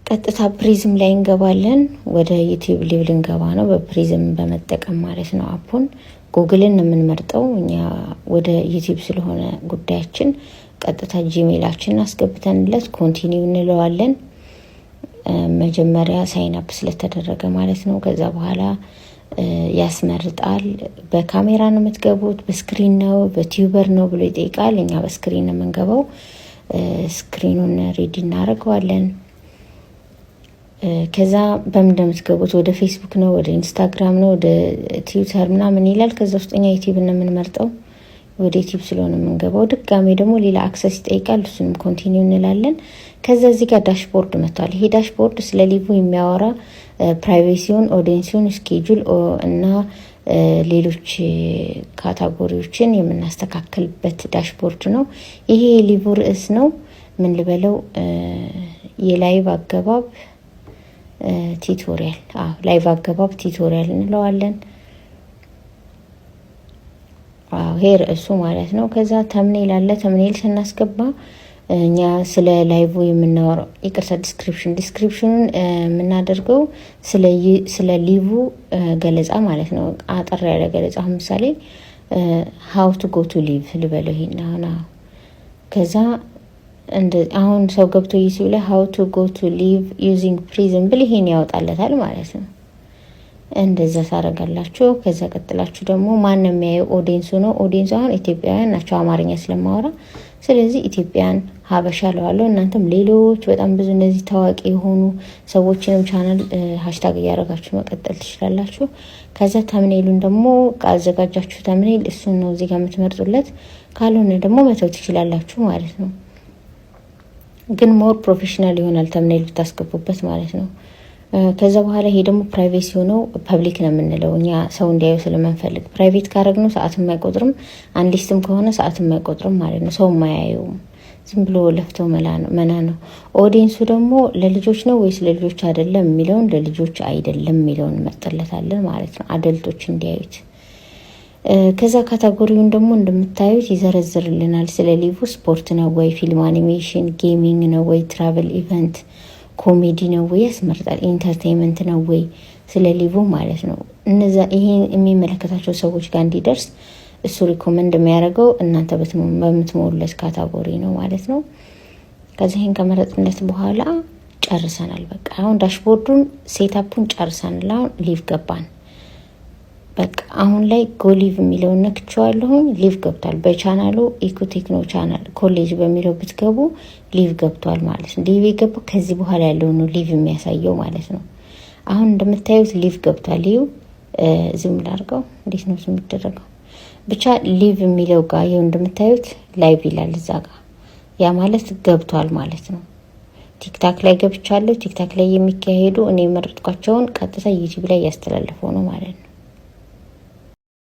ቀጥታ ፕሪዝም ላይ እንገባለን። ወደ ዩቲዩብ ሊቭ ልንገባ ነው በፕሪዝም በመጠቀም ማለት ነው። አፑን ጉግልን የምንመርጠው እኛ ወደ ዩቲዩብ ስለሆነ ጉዳያችን ቀጥታ ጂሜላችንን አስገብተንለት ኮንቲኒው እንለዋለን። መጀመሪያ ሳይን አፕ ስለተደረገ ማለት ነው። ከዛ በኋላ ያስመርጣል። በካሜራ ነው የምትገቡት፣ በስክሪን ነው፣ በቲዩበር ነው ብሎ ይጠይቃል። እኛ በስክሪን ነው የምንገባው። ስክሪኑን ሬዲ እናደርገዋለን። ከዛ በምን እንደምትገቡት ወደ ፌስቡክ ነው፣ ወደ ኢንስታግራም ነው፣ ወደ ትዊተር ምናምን ይላል። ከዛ ውስጠኛ ዩቲዩብ ነው የምንመርጠው። ወደ ዩቲዩብ ስለሆነ የምንገባው ድጋሜ ደግሞ ሌላ አክሰስ ይጠይቃል። እሱንም ኮንቲኒው እንላለን። ከዛ እዚህ ጋር ዳሽቦርድ መጥቷል። ይሄ ዳሽቦርድ ስለ ሊቭ የሚያወራ ፕራይቬሲውን፣ ኦዲየንሱን፣ ስኬጁል እና ሌሎች ካታጎሪዎችን የምናስተካክልበት ዳሽቦርድ ነው። ይሄ የሊቭ ርዕስ ነው። ምን ልበለው? የላይቭ አገባብ ቲዩቶሪያል። ላይቭ አገባብ ቲዩቶሪያል እንለዋለን። ይሄ ርዕሱ ማለት ነው። ከዛ ተምኔል አለ። ተምኔል ስናስገባ እኛ ስለ ላይቭ የምናወራው ዲስክሪፕሽኑን የምናደርገው ስለ ሊቭ ገለጻ ማለት ነው። አጠር ያለ ገለጻ። ምሳሌ how to go to live ልበለው ይሄን። ከዛ አሁን ሰው ገብቶ ዩቲዩብ ላይ how to go to live using prism ብል ይሄን ያወጣለታል ማለት ነው። እንደዛ ታረጋላችሁ። ከዛ ቀጥላችሁ ደግሞ ማን የሚያየው ኦዲየንሱ ነው። ኦዲየንሱ አሁን ኢትዮጵያውያን ናቸው፣ አማርኛ ስለማወራ ስለዚህ ኢትዮጵያን ሀበሻ ለዋለው። እናንተም ሌሎች በጣም ብዙ እነዚህ ታዋቂ የሆኑ ሰዎችንም ቻናል ሃሽታግ እያደረጋችሁ መቀጠል ትችላላችሁ። ከዛ ተምኔሉን ደግሞ ካዘጋጃችሁ ተምኔል እሱን ነው እዚህ ጋር የምትመርጡለት። ካልሆነ ደግሞ መተው ትችላላችሁ ማለት ነው። ግን ሞር ፕሮፌሽናል ይሆናል ተምኔል ብታስገቡበት ማለት ነው። ከዛ በኋላ ይሄ ደግሞ ፕራይቬሲ ሆነው ፐብሊክ ነው የምንለው እኛ ሰው እንዲያዩ ስለማንፈልግ። ፕራይቬት ካረግነው ሰዓትም አይቆጥርም፣ አንሊስትም ከሆነ ሰዓትም አይቆጥርም ማለት ነው። ሰው ማያየውም፣ ዝም ብሎ ለፍተው መና ነው። ኦዲየንሱ ደግሞ ለልጆች ነው ወይስ ለልጆች አይደለም የሚለውን ለልጆች አይደለም የሚለውን መርጠለታለን ማለት ነው፣ አደልቶች እንዲያዩት። ከዛ ካታጎሪውን ደግሞ እንደምታዩት ይዘረዝርልናል። ስለ ሊቭ ስፖርት ነው ወይ፣ ፊልም፣ አኒሜሽን፣ ጌሚንግ ነው ወይ፣ ትራቨል ኢቨንት፣ ኮሜዲ ነው ወይ ያስመርጣል። ኢንተርቴይንመንት ነው ወይ፣ ስለ ሊቭ ማለት ነው። እነዛ ይሄን የሚመለከታቸው ሰዎች ጋር እንዲደርስ እሱ ሪኮመንድ የሚያደርገው እናንተ በምትሞሉለት ካታጎሪ ነው ማለት ነው። ከዚህ ይሄን ከመረጥነት በኋላ ጨርሰናል። በቃ አሁን ዳሽቦርዱን ሴታፑን ጨርሰናል። አሁን ሊቭ ገባን። በቃ አሁን ላይ ጎ ሊቭ የሚለውን ነክቼዋለሁ። ሊቭ ገብቷል። በቻናሉ ኢኮቴክኖ ቻናል ኮሌጅ በሚለው ብትገቡ ሊቭ ገብቷል ማለት ነው። ሊቭ የገባው ከዚህ በኋላ ያለው ነው ሊቭ የሚያሳየው ማለት ነው። አሁን እንደምታዩት ሊቭ ገብቷል። ይኸው ዝም ላድርገው። እንዴት ነው የሚደረገው? ብቻ ሊቭ የሚለው ጋር ይኸው እንደምታዩት ላይቭ ይላል እዛ ጋር። ያ ማለት ገብቷል ማለት ነው። ቲክታክ ላይ ገብቻለሁ። ቲክታክ ላይ የሚካሄዱ እኔ የመረጥኳቸውን ቀጥታ ዩቲዩብ ላይ እያስተላለፈው ነው ማለት ነው።